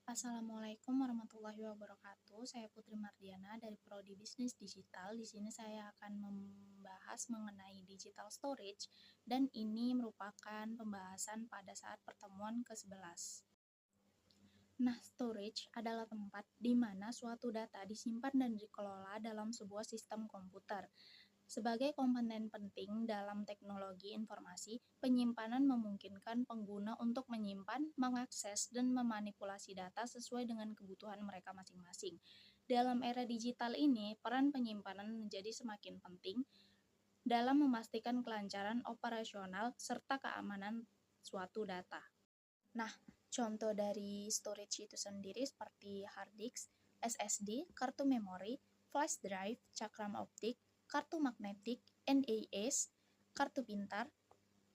Assalamualaikum warahmatullahi wabarakatuh. Saya Putri Mardiana dari Prodi Bisnis Digital. Di sini saya akan membahas mengenai digital storage dan ini merupakan pembahasan pada saat pertemuan ke-11. Nah, storage adalah tempat di mana suatu data disimpan dan dikelola dalam sebuah sistem komputer. Sebagai komponen penting dalam teknologi informasi, penyimpanan memungkinkan pengguna untuk menyimpan, mengakses, dan memanipulasi data sesuai dengan kebutuhan mereka masing-masing. Dalam era digital ini, peran penyimpanan menjadi semakin penting dalam memastikan kelancaran operasional serta keamanan suatu data. Nah, contoh dari storage itu sendiri seperti hard disk, SSD, kartu memori, flash drive, cakram optik, kartu magnetik, NAS, kartu pintar,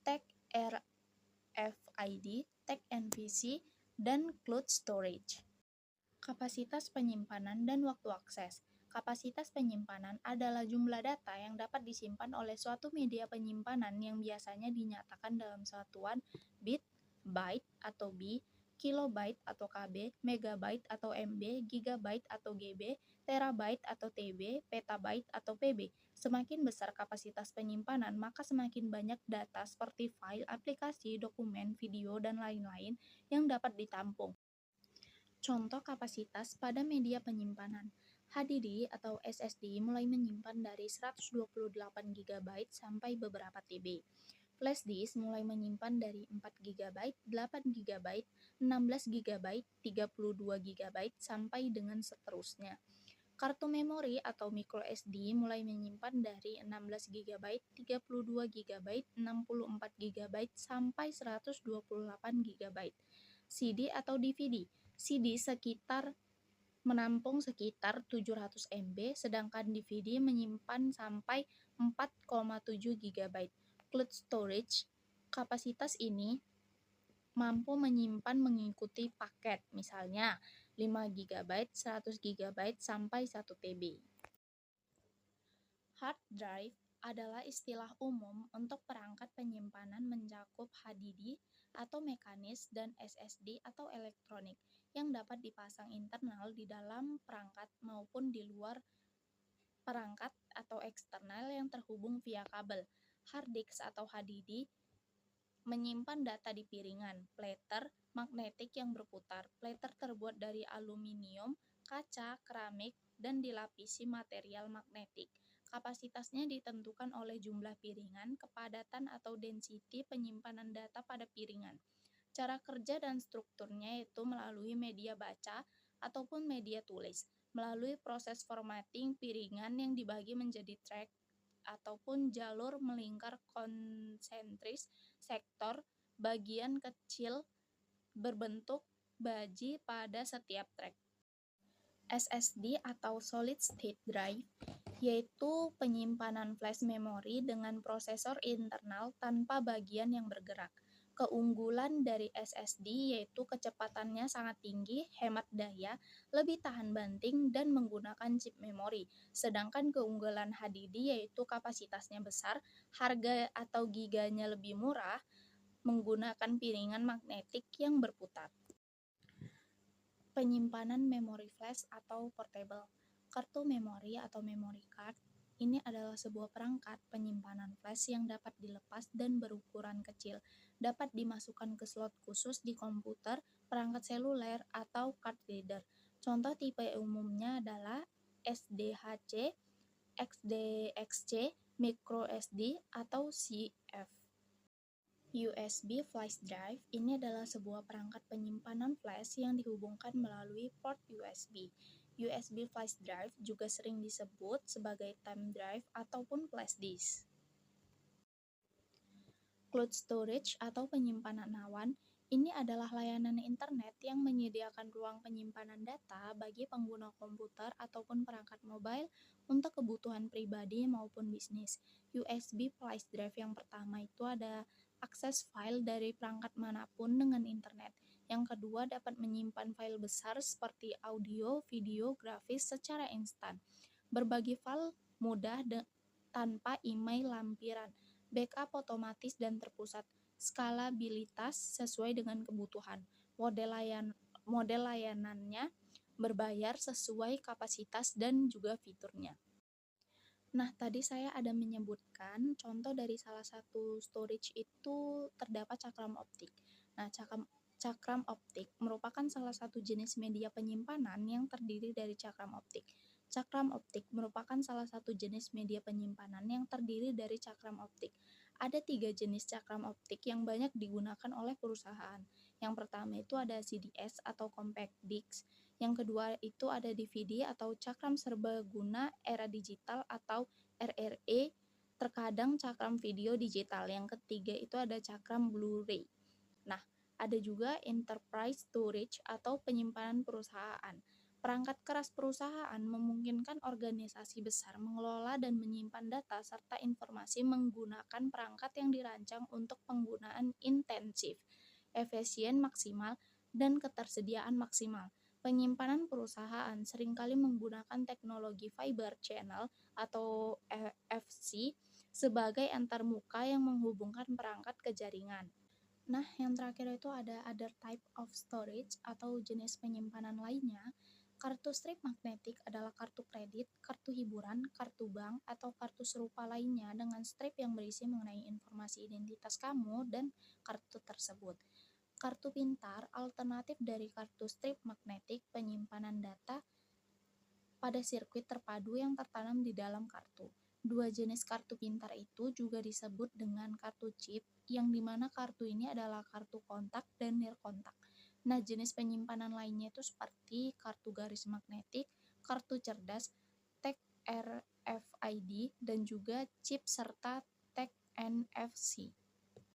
tag RFID, tag NVC, dan cloud storage. Kapasitas penyimpanan dan waktu akses. Kapasitas penyimpanan adalah jumlah data yang dapat disimpan oleh suatu media penyimpanan yang biasanya dinyatakan dalam satuan bit, byte atau B, kilobyte atau KB, megabyte atau MB, gigabyte atau GB, terabyte atau TB, petabyte atau PB. Semakin besar kapasitas penyimpanan, maka semakin banyak data seperti file, aplikasi, dokumen, video, dan lain-lain yang dapat ditampung. Contoh kapasitas pada media penyimpanan. HDD atau SSD mulai menyimpan dari 128 GB sampai beberapa TB. Flash disk mulai menyimpan dari 4 GB, 8 GB, 16 GB, 32 GB sampai dengan seterusnya. Kartu memori atau micro SD mulai menyimpan dari 16 GB, 32 GB, 64 GB sampai 128 GB. CD atau DVD. CD menampung sekitar 700 MB, sedangkan DVD menyimpan sampai 4,7 GB. Cloud storage, kapasitas ini mampu menyimpan mengikuti paket, misalnya 5 GB, 100 GB, sampai 1 TB. Hard drive adalah istilah umum untuk perangkat penyimpanan mencakup HDD atau mekanis dan SSD atau elektronik yang dapat dipasang internal di dalam perangkat maupun di luar perangkat atau eksternal yang terhubung via kabel. Hard disk atau HDD menyimpan data di piringan, plater, magnetik yang berputar. Plater terbuat dari aluminium, kaca, keramik, dan dilapisi material magnetik. Kapasitasnya ditentukan oleh jumlah piringan, kepadatan atau density penyimpanan data pada piringan. Cara kerja dan strukturnya yaitu melalui media baca ataupun media tulis, melalui proses formatting piringan yang dibagi menjadi track ataupun jalur melingkar konsentris sektor bagian kecil berbentuk baji pada setiap track. SSD atau Solid State Drive yaitu penyimpanan flash memori dengan prosesor internal tanpa bagian yang bergerak. Keunggulan dari SSD yaitu kecepatannya sangat tinggi, hemat daya, lebih tahan banting, dan menggunakan chip memori. Sedangkan keunggulan HDD yaitu kapasitasnya besar, harga atau giganya lebih murah, menggunakan piringan magnetik yang berputar. Penyimpanan memori flash atau portable. Kartu memori atau memory card ini adalah sebuah perangkat penyimpanan flash yang dapat dilepas dan berukuran kecil. Dapat dimasukkan ke slot khusus di komputer, perangkat seluler, atau card reader. Contoh tipe umumnya adalah SDHC, XDXC, microSD, atau CF. USB flash drive ini adalah sebuah perangkat penyimpanan flash yang dihubungkan melalui port USB. USB flash drive juga sering disebut sebagai thumb drive ataupun flash disk. Cloud storage atau penyimpanan awan ini adalah layanan internet yang menyediakan ruang penyimpanan data bagi pengguna komputer ataupun perangkat mobile untuk kebutuhan pribadi maupun bisnis. USB flash drive yang pertama itu ada akses file dari perangkat manapun dengan internet. Yang kedua dapat menyimpan file besar seperti audio, video, grafis secara instan. Berbagi file mudah tanpa email lampiran. Backup otomatis dan terpusat. Skalabilitas sesuai dengan kebutuhan. Model model layanannya berbayar sesuai kapasitas dan juga fiturnya. Nah, tadi saya ada menyebutkan contoh dari salah satu storage itu terdapat cakram optik. Nah, cakram optik merupakan salah satu jenis media penyimpanan yang terdiri dari cakram optik. Cakram optik merupakan salah satu jenis media penyimpanan yang terdiri dari cakram optik. Ada 3 jenis cakram optik yang banyak digunakan oleh perusahaan. Yang pertama itu ada CDS atau compact disc. Yang kedua itu ada DVD atau cakram serbaguna era digital atau RRE, terkadang cakram video digital. Yang ketiga itu ada cakram Blu-ray. Nah, ada juga enterprise storage atau penyimpanan perusahaan. Perangkat keras perusahaan memungkinkan organisasi besar mengelola dan menyimpan data serta informasi menggunakan perangkat yang dirancang untuk penggunaan intensif, efisien maksimal, dan ketersediaan maksimal. Penyimpanan perusahaan seringkali menggunakan teknologi fiber channel atau FC sebagai antarmuka yang menghubungkan perangkat ke jaringan. Nah, yang terakhir itu ada other type of storage atau jenis penyimpanan lainnya. Kartu strip magnetik adalah kartu kredit, kartu hiburan, kartu bank, atau kartu serupa lainnya dengan strip yang berisi mengenai informasi identitas kamu dan kartu tersebut. Kartu pintar alternatif dari kartu strip magnetik penyimpanan data pada sirkuit terpadu yang tertanam di dalam kartu. Dua jenis kartu pintar itu juga disebut dengan kartu chip, yang dimana kartu ini adalah kartu kontak dan nirkontak. Nah, jenis penyimpanan lainnya itu seperti kartu garis magnetik, kartu cerdas, tag RFID, dan juga chip serta tag NFC.